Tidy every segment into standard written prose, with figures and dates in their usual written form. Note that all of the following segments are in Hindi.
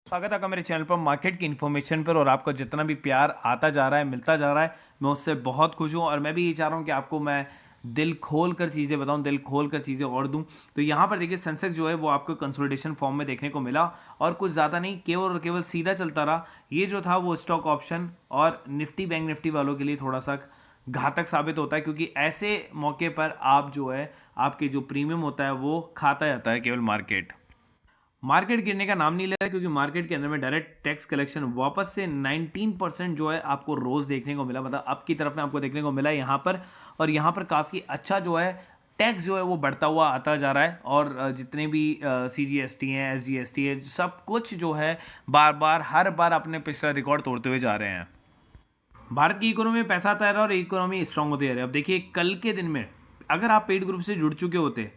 स्वागत है आपका मेरे चैनल पर मार्केट की इन्फॉर्मेशन पर। और आपका जितना भी प्यार आता जा रहा है, मिलता जा रहा है, मैं उससे बहुत खुश हूँ। और मैं भी ये चाह रहा हूँ कि आपको मैं दिल खोल कर चीज़ें बताऊं, दिल खोल कर चीज़ें और दूं। तो यहाँ पर देखिए, सेंसेक्स जो है वो आपको कंसोलिडेशन फॉर्म में देखने को मिला, और कुछ ज़्यादा नहीं, केवल और केवल सीधा चलता रहा। ये जो था वो स्टॉक ऑप्शन और निफ्टी बैंक निफ्टी वालों के लिए थोड़ा सा घातक साबित होता है, क्योंकि ऐसे मौके पर आप जो है, आपके जो प्रीमियम होता है वो खाता जाता है केवल मार्केट। मार्केट गिरने का नाम नहीं ले रहा, क्योंकि मार्केट के अंदर में डायरेक्ट टैक्स कलेक्शन वापस से 19% जो है आपको रोज देखने को मिला, मतलब अब की तरफ में आपको देखने को मिला यहाँ पर। और यहाँ पर काफ़ी अच्छा जो है टैक्स जो है वो बढ़ता हुआ आता जा रहा है। और जितने भी CGST हैं, SGST है, सब कुछ जो है बार बार हर बार अपने पिछला रिकॉर्ड तोड़ते हुए जा रहे हैं। भारत की इकोनॉमी में पैसा आता है और इकोनॉमी स्ट्रांग होती जा रही है। अब देखिए, कल के दिन में अगर आप पेड ग्रुप से जुड़ चुके होते,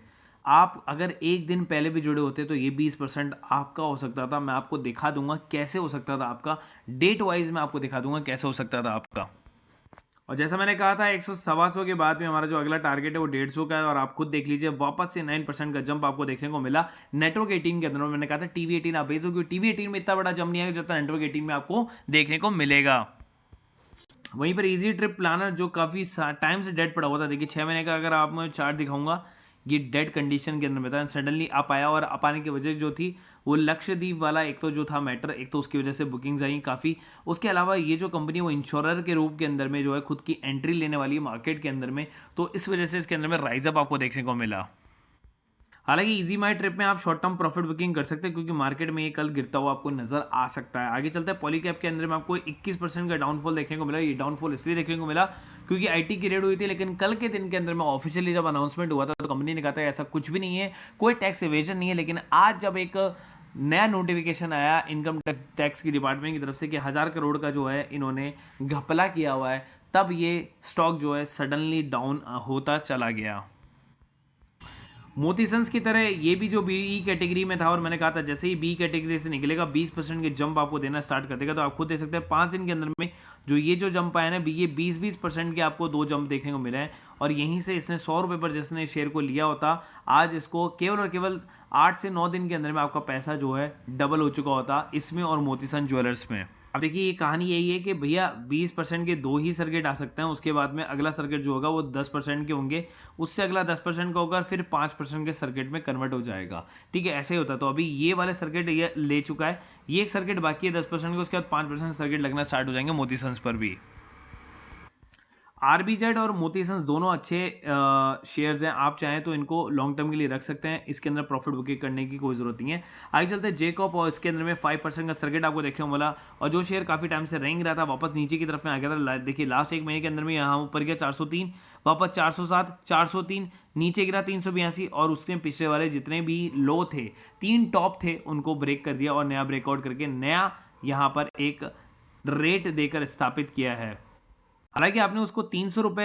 आप अगर एक दिन पहले भी जुड़े होते, तो ये 20% आपका हो सकता था। मैं आपको दिखा दूंगा कैसे हो सकता था आपका, डेट वाइज मैं आपको दिखा दूंगा कैसे हो सकता था आपका। और जैसा मैंने कहा था, 100 सवा 100 के बाद में हमारा जो अगला टारगेट है वो 150 का है। और आप खुद देख लीजिए, वापस से 9% का जंप आपको देखने को मिला नेटवर्क 18 के अंदर। मैंने कहा था TV18 आप बेचो, क्योंकि TV18 में इतना बड़ा जंप नहीं है जितना नेटवर्क 18 में आपको देखने को मिलेगा। वहीं पर इजी ट्रिप प्लानर जो काफ़ी टाइम से डेड पड़ा हुआ था, देखिए 6 महीने का अगर आप मैं चार्ट दिखाऊंगा, ये डेड कंडीशन के अंदर में था। सडनली आप आया, और आप आने की वजह जो थी वो लक्षद्वीप वाला एक तो जो था मैटर, एक तो उसकी वजह से बुकिंग्स आई काफ़ी। उसके अलावा ये जो कंपनी वो इंश्योरर के रूप के अंदर में जो है खुद की एंट्री लेने वाली है मार्केट के अंदर में, तो इस वजह से इसके अंदर में राइज अप आपको देखने को मिला। हालांकि इजी माई ट्रिप में आप शॉर्ट टर्म प्रॉफिट बुकिंग कर सकते हैं, क्योंकि मार्केट में ये कल गिरता हुआ आपको नजर आ सकता है। आगे चलते हैं, पॉलीकैप के अंदर में आपको 21% का डाउनफॉल देखने को मिला। ये डाउनफॉल इसलिए देखने को मिला क्योंकि आईटी की रेड हुई थी, लेकिन कल के दिन के अंदर में ऑफिशियली जब अनाउंसमेंट हुआ था तो कंपनी ने कहा था ऐसा कुछ भी नहीं है, कोई टैक्स एवेजन नहीं है। लेकिन आज जब एक नया नोटिफिकेशन आया इनकम टैक्स की डिपार्टमेंट की तरफ से कि 1000 करोड़ का जो है इन्होंने घपला किया हुआ है, तब ये स्टॉक जो है सडनली डाउन होता चला गया। मोती सन्स की तरह ये भी जो बी कैटेगरी में था, और मैंने कहा था जैसे ही बी कैटेगरी से निकलेगा 20% के जंप आपको देना स्टार्ट कर देगा। तो आप खुद देख सकते हैं 5 दिन के अंदर में जो ये जो जंप आया ना, ये 20% के आपको 2 जंप देखने को मिले हैं। और यहीं से इसने 100 रुपये पर जिसने शेयर को लिया होता, आज इसको केवल और केवल 8 से 9 दिन के अंदर में आपका पैसा जो है डबल हो चुका होता इसमें और मोती सन ज्वेलर्स में। अब देखिए, ये कहानी यही है कि भैया 20% के 2 ही सर्किट आ सकते हैं, उसके बाद में अगला सर्किट जो होगा वो 10% के होंगे, उससे अगला 10% का होगा, फिर 5% के सर्किट में कन्वर्ट हो जाएगा। ठीक है, ऐसे ही होता है। तो अभी ये वाले सर्किट ये ले चुका है, ये एक सर्किट बाकी है 10% का, उसके बाद 5% सर्किट लगना स्टार्ट हो जाएंगे मोती सन्स पर भी। आरबीजेड और मोती सन्स दोनों अच्छे शेयर्स हैं, आप चाहें तो इनको लॉन्ग टर्म के लिए रख सकते हैं, इसके अंदर प्रॉफिट बुकिंग करने की कोई जरूरत नहीं है। आगे चलते हैं जेकॉप, और इसके अंदर में 5% का सर्किट आपको देखने को मिला। और जो शेयर काफी टाइम से रेंग रहा था, वापस नीचे की तरफ में आ गया था। देखिए लास्ट एक महीने के अंदर में यहाँ ऊपर गया 403, वापस 407, 403, नीचे गिरा 382, और उसने पिछले वाले जितने भी लो थे, 3 टॉप थे, उनको ब्रेक कर दिया और नया ब्रेकआउट करके नया यहाँ पर एक रेट देकर स्थापित किया है। हालांकि आपने उसको 300 रुपए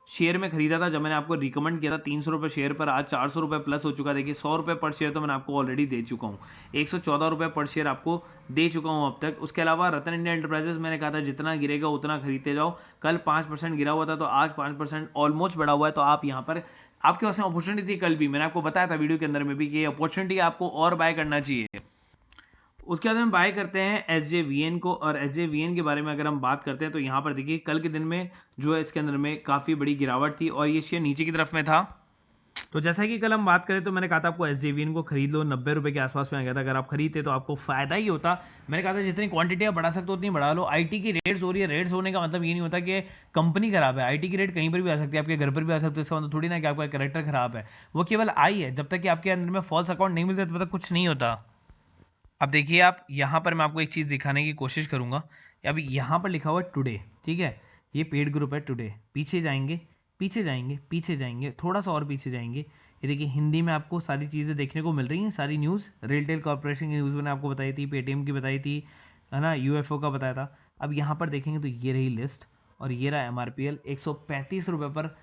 शेयर में खरीदा था जब मैंने आपको रिकमेंड किया था 300 रुपए शेयर पर, आज 400 रुपए प्लस हो चुका है। देखिए 100 रुपए पर शेयर तो मैंने आपको ऑलरेडी दे चुका हूँ, 114 रुपए पर शेयर आपको दे चुका हूँ अब तक। उसके अलावा रतन इंडिया एंटरप्राइजेस मैंने कहा था जितना गिरेगा उतना खरीदते जाओ, कल 5% गिरा हुआ था, तो आज 5% ऑलमोस्ट बढ़ा हुआ है। तो आप यहाँ पर आपके पास अपॉर्चुनिटी थी, कल भी मैंने आपको बताया था वीडियो के अंदर में भी कि अपॉर्चुनिटी आपको और बाय करना चाहिए। उसके बाद हम बाय करते हैं SJVN को, और SJVN के बारे में अगर हम बात करते हैं तो यहाँ पर देखिए कल के दिन में जो है इसके अंदर में काफ़ी बड़ी गिरावट थी और ये शेयर नीचे की तरफ में था। तो जैसा कि कल हम बात करें तो मैंने कहा था आपको SJVN को खरीद लो, 90 रुपये के आसपास में आ गया था। अगर आप खरीदते तो आपको फायदा ही होता। मैंने कहा था जितनी क्वांटिटी आप बढ़ा सकते हो उतनी बढ़ा लो। आईटी की रेट्स हो रही है, रेट्स होने का मतलब ये नहीं होता कि कंपनी खराब है। आईटी की रेट कहीं पर भी आ सकती है, आपके घर पर भी आ सकती है, इसका मतलब थोड़ी ना कि आपका कैरेक्टर खराब है। वो केवल आई है, जब तक कि आपके अंदर में फॉल्स अकाउंट नहीं मिलते तब तक कुछ नहीं होता। अब देखिए, आप यहाँ पर मैं आपको एक चीज़ दिखाने की कोशिश करूँगा। अब यहाँ पर लिखा हुआ है टुडे, ठीक है, ये पेड ग्रुप है टुडे। पीछे जाएंगे, पीछे जाएंगे, पीछे जाएंगे, थोड़ा सा और पीछे जाएंगे, ये देखिए हिंदी में आपको सारी चीज़ें देखने को मिल रही हैं, सारी न्यूज़। रेलटेल कॉर्पोरेशन की न्यूज़ मैंने आपको बताई थी, पेटीएम की बताई थी, है ना, UFO का बताया था। अब यहाँ पर देखेंगे तो ये रही लिस्ट, और ये रहा MRPL 135 रुपये पर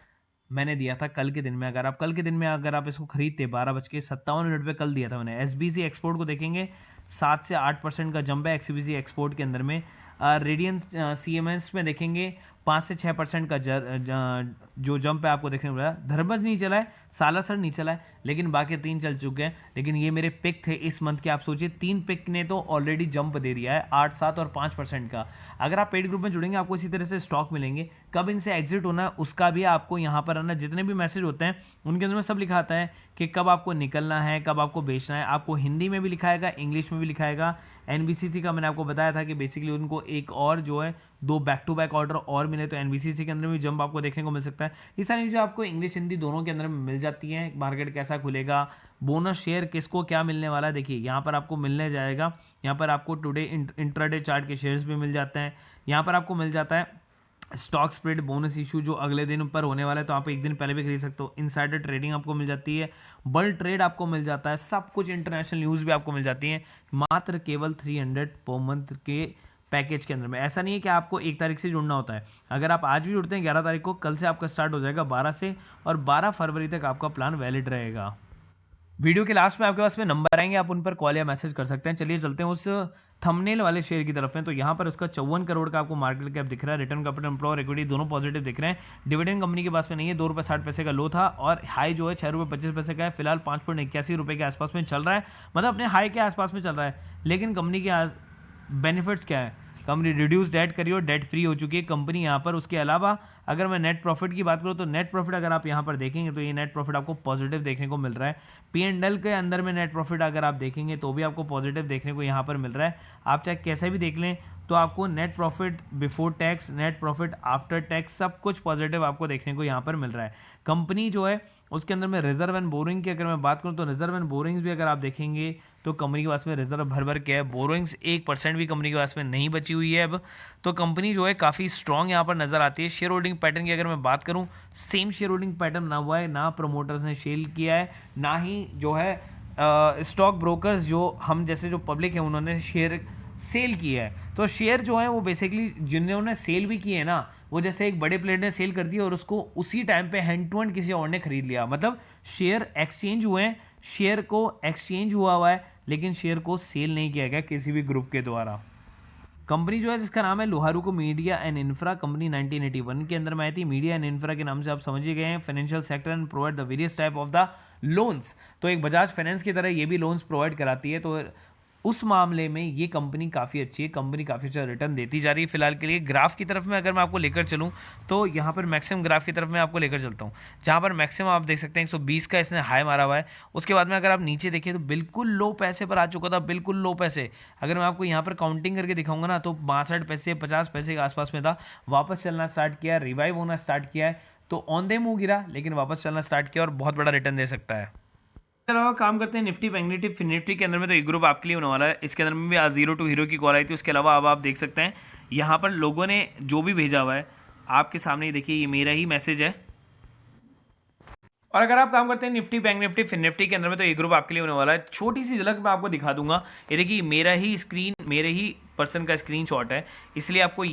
मैंने दिया था कल के दिन में। अगर आप कल के दिन में अगर आप इसको खरीदते 12:57 पे कल दिया था मैंने। SBC एक्सपोर्ट को देखेंगे 7 से 8% का जंप है XBC एक्सपोर्ट के अंदर में। रेडियंस CMS में देखेंगे 5 से 6% का जो जंप है आपको देखने को मिला। धर्मज नहीं चला है, सालासर नहीं चला है, लेकिन बाकी 3 चल चुके हैं। लेकिन ये मेरे पिक थे इस मंथ के। आप सोचिए 3 पिक ने तो ऑलरेडी जंप दे दिया है 8, 7 और 5% का। अगर आप पेड ग्रुप में जुड़ेंगे आपको इसी तरह से स्टॉक मिलेंगे। कब इनसे एग्जिट होना है उसका भी आपको यहाँ पर आना, जितने भी मैसेज होते हैं उनके अंदर में सब लिखा आता है कि कब आपको निकलना है, कब आपको बेचना है। आपको हिंदी में भी लिखाएगा, इंग्लिश में भी लिखाएगा। एनबीसीसी का मैंने आपको बताया था कि बेसिकली उनको एक और जो है 2 बैक टू बैक ऑर्डर और मिले तो एनबीसीसी के अंदर भी जंप आपको देखने को मिल सकता है। ये सारी चीज़ें आपको इंग्लिश हिंदी दोनों के अंदर में मिल जाती हैं। मार्केट कैसा खुलेगा, बोनस शेयर किसको क्या मिलने वाला है, देखिए यहाँ पर आपको मिलने जाएगा। यहाँ पर आपको टुडे इंट्राडे चार्ट के शेयर्स भी मिल जाते हैं। यहाँ पर आपको मिल जाता है स्टॉक स्प्रेड बोनस इशू जो अगले दिन पर होने वाला है, तो आप एक दिन पहले भी खरीद सकते हो। इनसाइडर ट्रेडिंग आपको मिल जाती है, बल्क ट्रेड आपको मिल जाता है, सब कुछ इंटरनेशनल न्यूज़ भी आपको मिल जाती है मात्र केवल 300 पर मंथ के पैकेज के अंदर में। ऐसा नहीं है कि आपको 1 तारीख से जुड़ना होता है। अगर आप आज भी जुड़ते हैं 11 तारीख को, कल से आपका स्टार्ट हो जाएगा 12 से, और 12 फरवरी तक आपका प्लान वैलिड रहेगा। वीडियो के लास्ट में आपके पास में नंबर आएंगे, आप उन पर कॉल या मैसेज कर सकते हैं। चलिए चलते हैं उस थंबनेल वाले शेयर की तरफ में। तो यहाँ पर उसका 54 करोड़ का आपको मार्केट कैप दिख रहा है। रिटर्न कैपिटल एम्प्लॉयर इक्विटी दोनों पॉजिटिव दिख रहे हैं। डिविडेंड कंपनी के पास में नहीं है, ₹2.60 का लो था और हाई जो है ₹6.25 का है। फिलहाल ₹5.81 के आसपास में चल रहा है, मतलब अपने हाई के आसपास में चल रहा है। लेकिन कंपनी के बेनिफिट्स क्या है, कंपनी रिड्यूस डेट करी और डेट फ्री हो चुकी है कंपनी यहाँ पर। उसके अलावा अगर मैं नेट प्रॉफिट की बात करूँ तो नेट प्रॉफिट अगर आप यहाँ पर देखेंगे तो ये नेट प्रॉफिट आपको पॉजिटिव देखने को मिल रहा है। P&L के अंदर में नेट प्रॉफिट अगर आप देखेंगे तो भी आपको पॉजिटिव देखने को यहाँ पर मिल रहा है। आप चाहे कैसे भी देख लें तो आपको net profit before tax, net profit after tax सब कुछ पॉजिटिव आपको देखने को यहाँ पर मिल रहा है। कंपनी जो है उसके अंदर में रिजर्व एंड बोरिंग की अगर मैं बात करूँ तो रिजर्व एंड बोरिंग्स भी अगर आप देखेंगे तो कंपनी के पास में रिजर्व भर भर के है। बोरिंग्स 1% भी कंपनी के पास में नहीं बची हुई है अब। तो कंपनी जो है काफ़ी स्ट्रॉन्ग यहाँ पर नज़र आती है। शेयर होल्डिंग पैटर्न की अगर मैं बात करूँ, सेम शेयर होल्डिंग पैटर्न ना हुआ है, ना प्रमोटर्स ने सेल किया है, ना ही जो है स्टॉक ब्रोकर्स जो हम जैसे जो पब्लिक है उन्होंने शेयर सेल किया है। तो शेयर जो है वो बेसिकली जिन्होंने सेल भी किए हैं ना, वो जैसे एक बड़े प्लेयर ने सेल कर दिया और उसको उसी टाइम पे हैंड टू हैंड किसी और ने खरीद लिया। मतलब शेयर एक्सचेंज हुए हैं, शेयर को एक्सचेंज हुआ है, लेकिन शेयर को सेल नहीं किया गया किसी भी ग्रुप के द्वारा। कंपनी जो है जिसका नाम है लोहारुको मीडिया एंड इंफ्रा, कंपनी 1981 के अंदर में आई थी। मीडिया एंड इंफ्रा के नाम से आप समझ ही गए हैं। Financial sector and provide the various type of the loans, तो एक बजाज फाइनेंस की तरह ये भी लोन्स प्रोवाइड कराती है। तो उस मामले में ये कंपनी काफ़ी अच्छी है, कंपनी काफ़ी अच्छा रिटर्न देती जा रही है फिलहाल के लिए। ग्राफ की तरफ में अगर मैं आपको लेकर चलूँ तो यहाँ पर मैक्सिमम ग्राफ की तरफ मैं आपको लेकर चलता हूँ, जहाँ पर मैक्सिमम आप देख सकते हैं 120 का इसने हाई मारा हुआ है। उसके बाद में अगर आप नीचे देखिए तो बिल्कुल लो पैसे पर आ चुका था, बिल्कुल लो पैसे। अगर मैं आपको यहाँ पर काउंटिंग करके दिखाऊंगा ना तो 62 पैसे 50 पैसे के आसपास में था। वापस चलना स्टार्ट किया, रिवाइव होना स्टार्ट किया है, तो ऑन द मूव गिरा लेकिन वापस चलना स्टार्ट किया और बहुत बड़ा रिटर्न दे सकता है। इसके अलावा काम करते हैं Nifty, bank Nifty, fin Nifty के अंदर में। तो एक ग्रुप आपके लिए होने वाला है, इसके अंदर में भी आज 0 टू हीरो की कॉल आई थी। उसके अलावा अब आप देख सकते हैं यहाँ पर लोगों ने जो भी भेजा हुआ है आपके सामने ही देखिए, ये मेरा ही मैसेज है। और अगर आप काम करते हैं Nifty, bank Nifty, fin Nifty के अंदर में तो ये ग्रुप आपके लिए होने वाला है। छोटी सी झलक मैं आपको दिखा दूंगा। ये देखिए मेरा ही स्क्रीन, मेरे ही पर्सन का स्क्रीनशॉट है, इसलिए आपको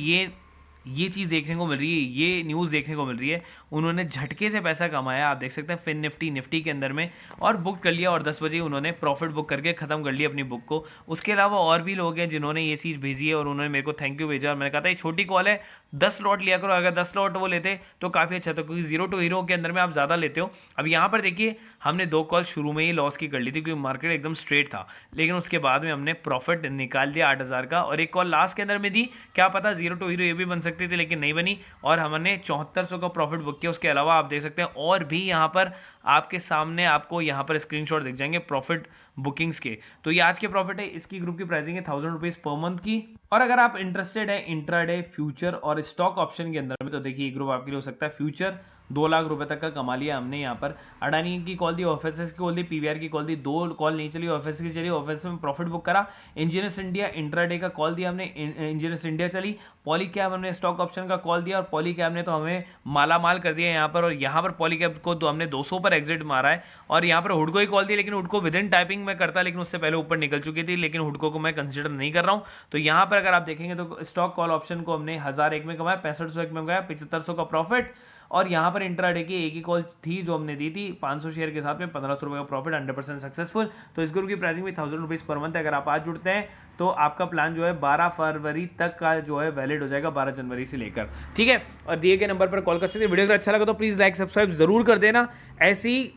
ये चीज़ देखने को मिल रही है, ये न्यूज़ देखने को मिल रही है। उन्होंने झटके से पैसा कमाया, आप देख सकते हैं फिन निफ्टी, निफ्टी के अंदर में, और बुक कर लिया और 10 बजे उन्होंने प्रॉफिट बुक करके ख़त्म कर लिया अपनी बुक को। उसके अलावा और भी लोग हैं जिन्होंने ये चीज़ भेजी है और उन्होंने मेरे को थैंक यू भेजा और मैंने कहा था ये छोटी कॉल है, 10 लॉट लिया करो। अगर 10 लॉट वो लेते तो काफ़ी अच्छा था, क्योंकि 0 टू हीरो के अंदर में आप ज़्यादा लेते हो। अब यहाँ पर देखिए हमने 2 कॉल शुरू में ही लॉस की कर ली थी क्योंकि मार्केट एकदम स्ट्रेट था, लेकिन उसके बाद में हमने प्रॉफिट निकाल लिया 8000 का, और एक कॉल लास्ट के अंदर में दी। क्या पता 0 टू हीरो ये भी बन सकती थी, लेकिन नहीं बनी और हमने 7400 का प्रॉफिट बुक किया। उसके अलावा आप देख सकते हैं और भी यहाँ पर आपके सामने आपको यहाँ पर स्क्रीनशॉट दिख जाएंगे प्रॉफिट बुकिंग्स के। तो ये आज के प्रॉफिट है, इसकी ग्रुप की प्राइसिंग है 1000 रुपीज पर मंथ की। और अगर आप इंटरेस्टेड है इंट्राडे, फ्यूचर और स्टॉक ऑप्शन के अंदर में तो देखिए ये ग्रुप आपके लिए हो सकता है। फ्यूचर 2 लाख रुपए तक का कमा लिया हमने यहाँ पर। अडानी की कॉल दी, ऑफिस की कॉल दी, पीवीआर की कॉल दी, 2 कॉल नहीं चली, ऑफिस की चली, ऑफिस में प्रॉफिट बुक करा। इंजीनियर्स इंडिया इंट्राडे का कॉल दिया हमने, इंजीनियर्स इंडिया चली। पॉलीकैब हमने स्टॉक ऑप्शन का कॉल दिया और पॉलीकैब ने तो हमें माला माल कर दिया यहाँ पर। और यहाँ पर पॉलीकैब को तो हमने 200 पर एग्जिट मारा है। और यहाँ पर हुडको ही कॉल दी, लेकिन हुडको विद इन टाइपिंग में करता, लेकिन उससे पहले ऊपर निकल चुकी थी, लेकिन हुडको को मैं कंसिडर नहीं कर रहा हूँ। तो यहाँ पर अगर आप देखेंगे तो स्टॉक कॉल ऑप्शन को हमने 1001 में कमाया, 6501 में कमाया, 7500 का प्रॉफिट। और यहाँ पर इंट्राडे की एक ही कॉल थी जो हमने दी थी 500 शेयर के साथ में 1500 रुपये का प्रॉफिट, 100% सक्सेसफुल। तो इस ग्रुप की प्राइसिंग भी 1000 रुपीज़ पर मंथ है। अगर आप आज जुड़ते हैं तो आपका प्लान जो है 12 फरवरी तक का जो है वैलिड हो जाएगा, 12 जनवरी से लेकर, ठीक है। और दिए गए नंबर पर कॉल कर सकते हैं। वीडियो अगर अच्छा लगा तो प्लीज़ लाइक सब्सक्राइब जरूर कर देना। ऐसी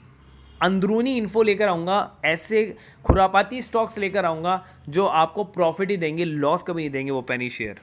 अंदरूनी इन्फो लेकर आऊँगा, ऐसे खुरापाती स्टॉक्स लेकर आऊँगा जो आपको प्रॉफिट ही देंगे, लॉस कभी नहीं देंगे वो पेनी शेयर।